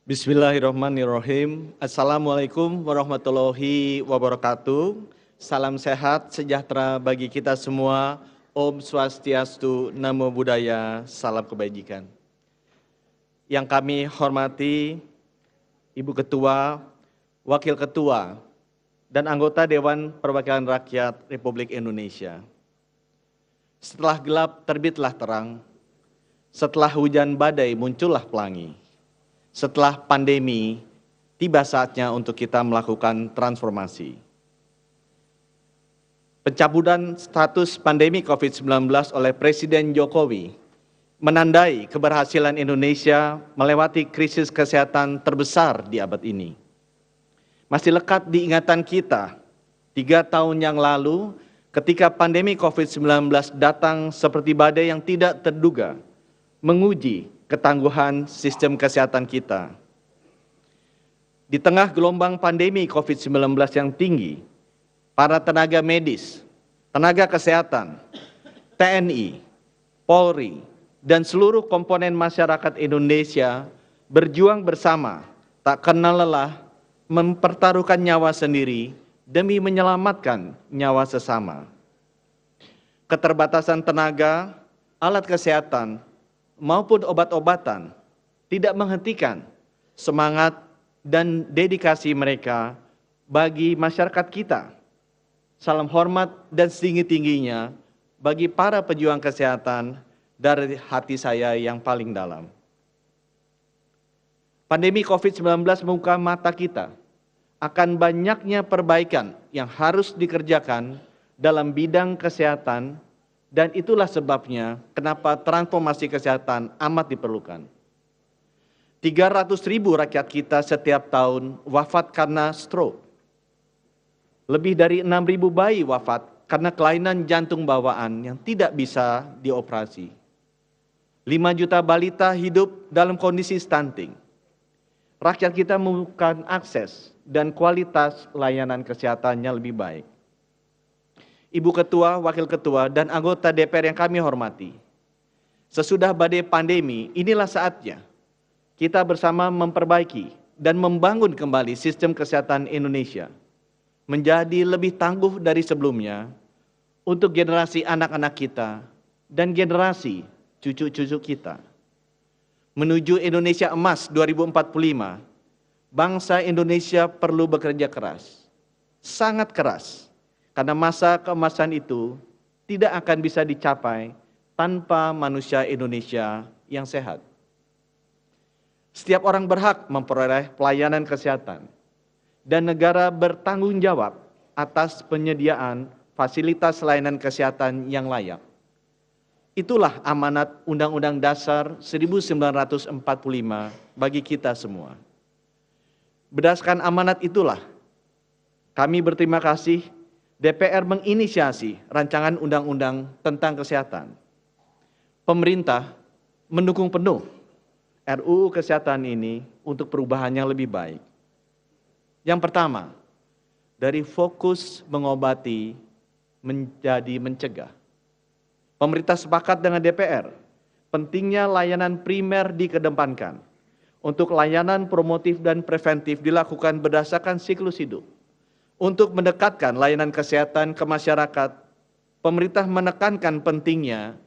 Bismillahirrahmanirrahim. Assalamualaikum warahmatullahi wabarakatuh. Salam sehat, sejahtera bagi kita semua. Om Swastiastu, Namo Buddhaya, salam kebajikan. Yang kami hormati Ibu Ketua, Wakil Ketua, dan anggota Dewan Perwakilan Rakyat Republik Indonesia. Setelah gelap terbitlah terang, setelah hujan badai muncullah pelangi. Setelah pandemi, tiba saatnya untuk kita melakukan transformasi. Pencabutan status pandemi COVID-19 oleh Presiden Jokowi menandai keberhasilan Indonesia melewati krisis kesehatan terbesar di abad ini. Masih lekat di ingatan kita, 3 tahun yang lalu ketika pandemi COVID-19 datang seperti badai yang tidak terduga, menguji ketangguhan sistem kesehatan kita. Di tengah gelombang pandemi COVID-19 yang tinggi, para tenaga medis, tenaga kesehatan, TNI, Polri, dan seluruh komponen masyarakat Indonesia berjuang bersama, tak kenal lelah, mempertaruhkan nyawa sendiri demi menyelamatkan nyawa sesama. Keterbatasan tenaga, alat kesehatan, maupun obat-obatan tidak menghentikan semangat dan dedikasi mereka bagi masyarakat kita. Salam hormat dan setinggi-tingginya bagi para pejuang kesehatan dari hati saya yang paling dalam. Pandemi COVID-19 membuka mata kita akan banyaknya perbaikan yang harus dikerjakan dalam bidang kesehatan. Dan itulah sebabnya kenapa transformasi kesehatan amat diperlukan. 300.000 rakyat kita setiap tahun wafat karena stroke. Lebih dari 6.000 bayi wafat karena kelainan jantung bawaan yang tidak bisa dioperasi. 5 juta balita hidup dalam kondisi stunting. Rakyat kita membutuhkan akses dan kualitas layanan kesehatannya lebih baik. Ibu Ketua, Wakil Ketua, dan anggota DPR yang kami hormati. Sesudah badai pandemi, inilah saatnya kita bersama memperbaiki dan membangun kembali sistem kesehatan Indonesia menjadi lebih tangguh dari sebelumnya untuk generasi anak-anak kita dan generasi cucu-cucu kita. Menuju Indonesia Emas 2045, bangsa Indonesia perlu bekerja keras, sangat keras. Karena masa keemasan itu tidak akan bisa dicapai tanpa manusia Indonesia yang sehat. Setiap orang berhak memperoleh pelayanan kesehatan dan negara bertanggung jawab atas penyediaan fasilitas layanan kesehatan yang layak. Itulah amanat Undang-Undang Dasar 1945 bagi kita semua. Berdasarkan amanat itulah kami berterima kasih DPR menginisiasi rancangan undang-undang tentang kesehatan. Pemerintah mendukung penuh RUU Kesehatan ini untuk perubahan yang lebih baik. Yang pertama, dari fokus mengobati menjadi mencegah. Pemerintah sepakat dengan DPR, pentingnya layanan primer dikedepankan. Untuk layanan promotif dan preventif dilakukan berdasarkan siklus hidup. Untuk mendekatkan layanan kesehatan ke masyarakat, pemerintah menekankan pentingnya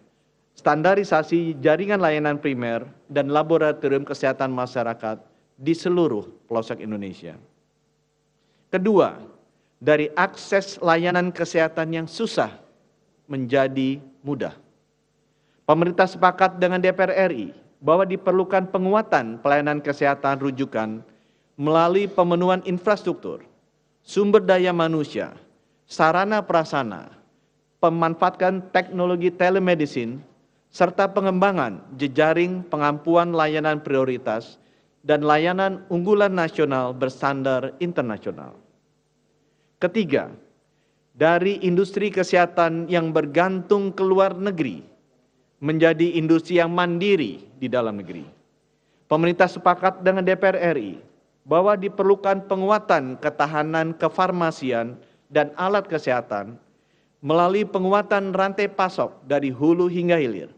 standarisasi jaringan layanan primer dan laboratorium kesehatan masyarakat di seluruh pelosok Indonesia. Kedua, dari akses layanan kesehatan yang susah menjadi mudah. Pemerintah sepakat dengan DPR RI bahwa diperlukan penguatan pelayanan kesehatan rujukan melalui pemenuhan infrastruktur, sumber daya manusia, sarana prasarana, pemanfaatan teknologi telemedicine, serta pengembangan jejaring pengampuan layanan prioritas dan layanan unggulan nasional berstandar internasional. Ketiga, dari industri kesehatan yang bergantung ke luar negeri menjadi industri yang mandiri di dalam negeri. Pemerintah sepakat dengan DPR RI bahwa diperlukan penguatan ketahanan kefarmasian dan alat kesehatan melalui penguatan rantai pasok dari hulu hingga hilir,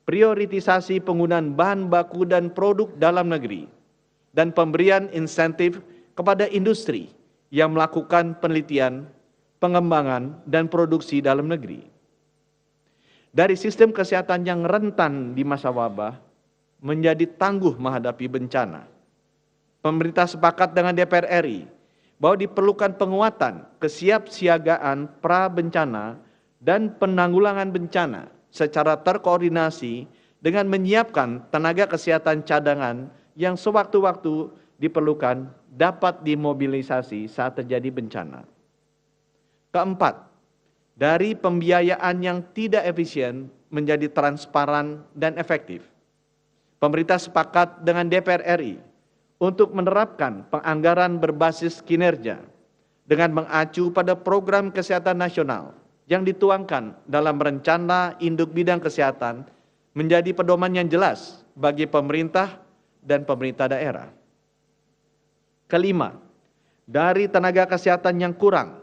prioritisasi penggunaan bahan baku dan produk dalam negeri, dan pemberian insentif kepada industri yang melakukan penelitian, pengembangan, dan produksi dalam negeri. Dari sistem kesehatan yang rentan di masa wabah menjadi tangguh menghadapi bencana. Pemerintah sepakat dengan DPR RI bahwa diperlukan penguatan kesiapsiagaan pra-bencana dan penanggulangan bencana secara terkoordinasi dengan menyiapkan tenaga kesehatan cadangan yang sewaktu-waktu diperlukan dapat dimobilisasi saat terjadi bencana. Keempat, dari pembiayaan yang tidak efisien menjadi transparan dan efektif. Pemerintah sepakat dengan DPR RI untuk menerapkan penganggaran berbasis kinerja dengan mengacu pada program kesehatan nasional yang dituangkan dalam rencana induk bidang kesehatan menjadi pedoman yang jelas bagi pemerintah dan pemerintah daerah. Kelima, dari tenaga kesehatan yang kurang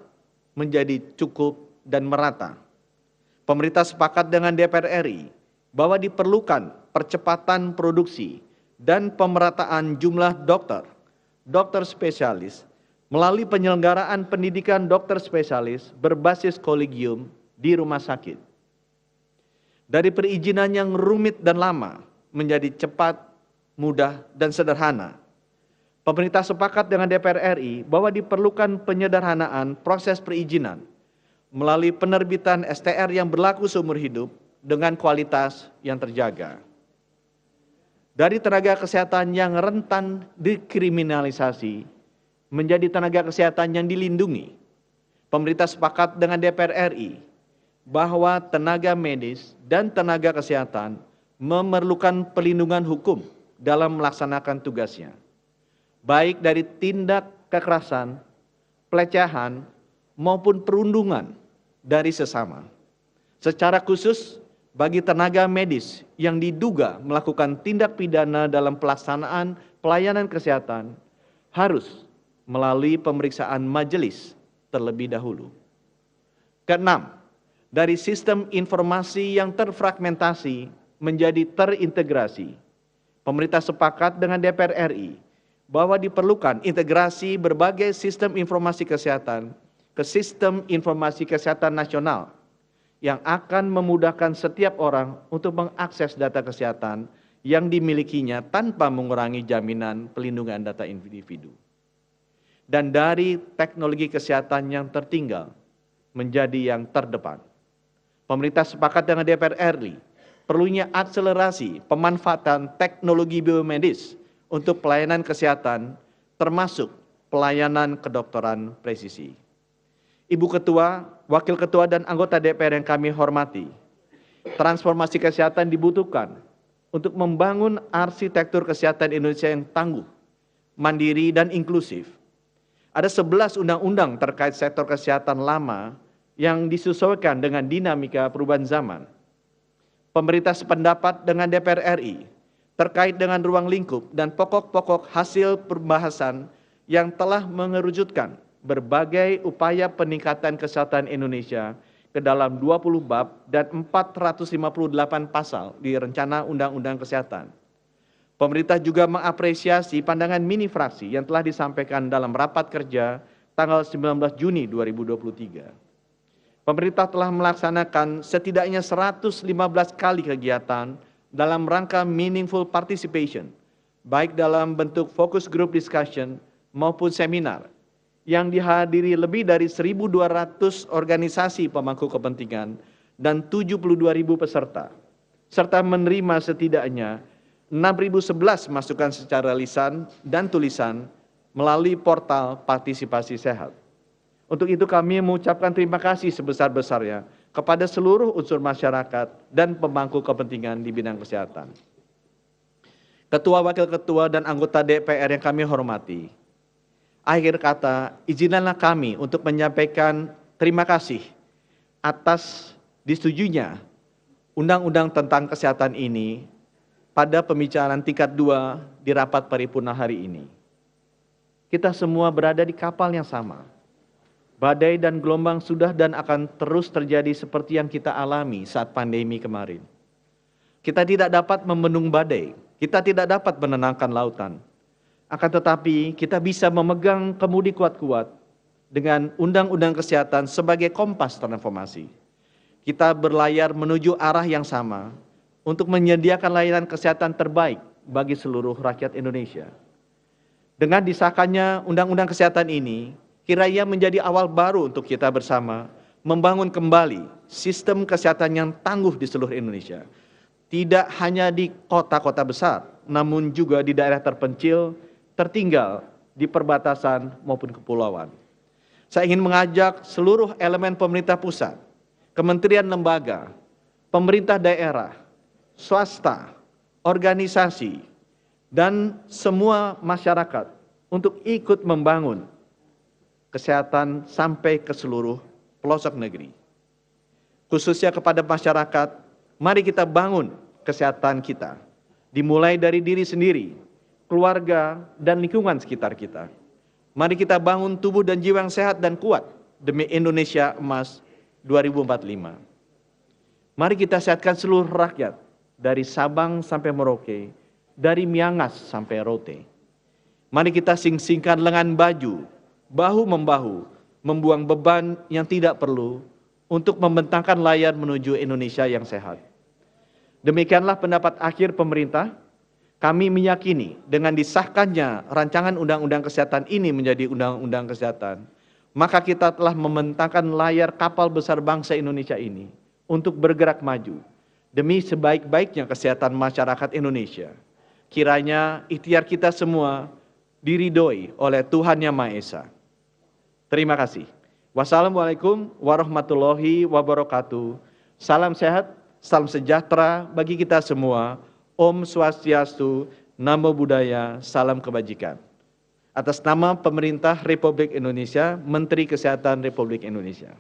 menjadi cukup dan merata. Pemerintah sepakat dengan DPR RI bahwa diperlukan percepatan produksi dan pemerataan jumlah dokter spesialis melalui penyelenggaraan pendidikan dokter spesialis berbasis kolegium di rumah sakit. Dari perizinan yang rumit dan lama menjadi cepat, mudah, dan sederhana. Pemerintah sepakat dengan DPR RI bahwa diperlukan penyederhanaan proses perizinan melalui penerbitan STR yang berlaku seumur hidup dengan kualitas yang terjaga. Dari tenaga kesehatan yang rentan dikriminalisasi menjadi tenaga kesehatan yang dilindungi. Pemerintah sepakat dengan DPR RI bahwa tenaga medis dan tenaga kesehatan memerlukan perlindungan hukum dalam melaksanakan tugasnya, baik dari tindak kekerasan, pelecehan, maupun perundungan dari sesama. Secara khusus, bagi tenaga medis yang diduga melakukan tindak pidana dalam pelaksanaan pelayanan kesehatan harus melalui pemeriksaan majelis terlebih dahulu. Keenam, dari sistem informasi yang terfragmentasi menjadi terintegrasi. Pemerintah sepakat dengan DPR RI bahwa diperlukan integrasi berbagai sistem informasi kesehatan ke sistem informasi kesehatan nasional yang akan memudahkan setiap orang untuk mengakses data kesehatan yang dimilikinya tanpa mengurangi jaminan pelindungan data individu. Dan dari teknologi kesehatan yang tertinggal menjadi yang terdepan. Pemerintah sepakat dengan DPR RI perlunya akselerasi pemanfaatan teknologi biomedis untuk pelayanan kesehatan termasuk pelayanan kedokteran presisi. Ibu Ketua, Wakil Ketua, dan anggota DPR yang kami hormati, transformasi kesehatan dibutuhkan untuk membangun arsitektur kesehatan Indonesia yang tangguh, mandiri, dan inklusif. Ada 11 undang-undang terkait sektor kesehatan lama yang disesuaikan dengan dinamika perubahan zaman. Pemerintah sependapat dengan DPR RI terkait dengan ruang lingkup dan pokok-pokok hasil pembahasan yang telah mengerucutkan berbagai upaya peningkatan kesehatan Indonesia ke dalam 20 bab dan 458 pasal di Rencana Undang-Undang Kesehatan. Pemerintah juga mengapresiasi pandangan mini fraksi yang telah disampaikan dalam rapat kerja tanggal 19 Juni 2023. Pemerintah telah melaksanakan setidaknya 115 kali kegiatan dalam rangka meaningful participation, baik dalam bentuk focus group discussion maupun seminar, yang dihadiri lebih dari 1.200 organisasi pemangku kepentingan dan 72.000 peserta, serta menerima setidaknya 6.011 masukan secara lisan dan tulisan melalui portal partisipasi sehat. Untuk itu kami mengucapkan terima kasih sebesar-besarnya kepada seluruh unsur masyarakat dan pemangku kepentingan di bidang kesehatan. Ketua, Wakil Ketua, dan anggota DPR yang kami hormati, akhir kata, izinkanlah kami untuk menyampaikan terima kasih atas disetujuinya Undang-Undang tentang Kesehatan ini pada pembicaraan tingkat 2 di rapat paripurna hari ini. Kita semua berada di kapal yang sama. Badai dan gelombang sudah dan akan terus terjadi seperti yang kita alami saat pandemi kemarin. Kita tidak dapat membendung badai, kita tidak dapat menenangkan lautan. Akan tetapi kita bisa memegang kemudi kuat-kuat dengan Undang-Undang Kesehatan sebagai kompas transformasi. Kita berlayar menuju arah yang sama untuk menyediakan layanan kesehatan terbaik bagi seluruh rakyat Indonesia. Dengan disahkannya Undang-Undang Kesehatan ini, kiranya menjadi awal baru untuk kita bersama membangun kembali sistem kesehatan yang tangguh di seluruh Indonesia. Tidak hanya di kota-kota besar, namun juga di daerah terpencil, tertinggal, di perbatasan maupun kepulauan. Saya ingin mengajak seluruh elemen pemerintah pusat, kementerian lembaga, pemerintah daerah, swasta, organisasi, dan semua masyarakat untuk ikut membangun kesehatan sampai ke seluruh pelosok negeri. Khususnya kepada masyarakat, mari kita bangun kesehatan kita, dimulai dari diri sendiri, keluarga, dan lingkungan sekitar kita. Mari kita bangun tubuh dan jiwa yang sehat dan kuat demi Indonesia Emas 2045. Mari kita sehatkan seluruh rakyat, dari Sabang sampai Merauke, dari Miangas sampai Rote. Mari kita sing-singkan lengan baju, bahu-membahu, membuang beban yang tidak perlu untuk membentangkan layar menuju Indonesia yang sehat. Demikianlah pendapat akhir pemerintah. Kami meyakini dengan disahkannya rancangan Undang-Undang Kesehatan ini menjadi Undang-Undang Kesehatan, maka kita telah membentangkan layar kapal besar bangsa Indonesia ini untuk bergerak maju demi sebaik-baiknya kesehatan masyarakat Indonesia. Kiranya ikhtiar kita semua diridhoi oleh Tuhan Yang Maha Esa. Terima kasih. Wassalamualaikum warahmatullahi wabarakatuh. Salam sehat, salam sejahtera bagi kita semua. Om Swastiastu, Namo Buddhaya, salam kebajikan. Atas nama Pemerintah Republik Indonesia, Menteri Kesehatan Republik Indonesia.